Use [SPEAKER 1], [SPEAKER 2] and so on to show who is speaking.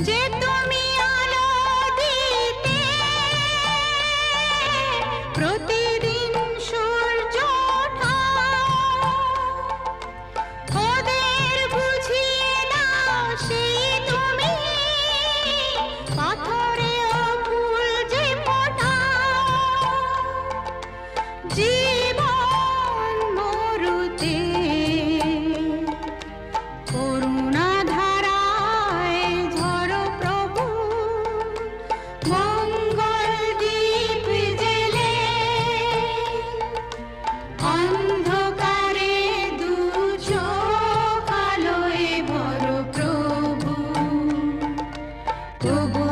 [SPEAKER 1] যে তুমি আলো দিতে প্রতিদিন সূর্য ওঠাও, ওদের বুঝিয়ে দাও সেই তুমি পাথরেও ফুল যে ফোটাও। জীবন মরুতে করুণা ধারায় ঝরো প্রভু, মঙ্গল দীপ জেলে অন্ধকারে দু চোখ আলোয় ভরো প্রভু। তবু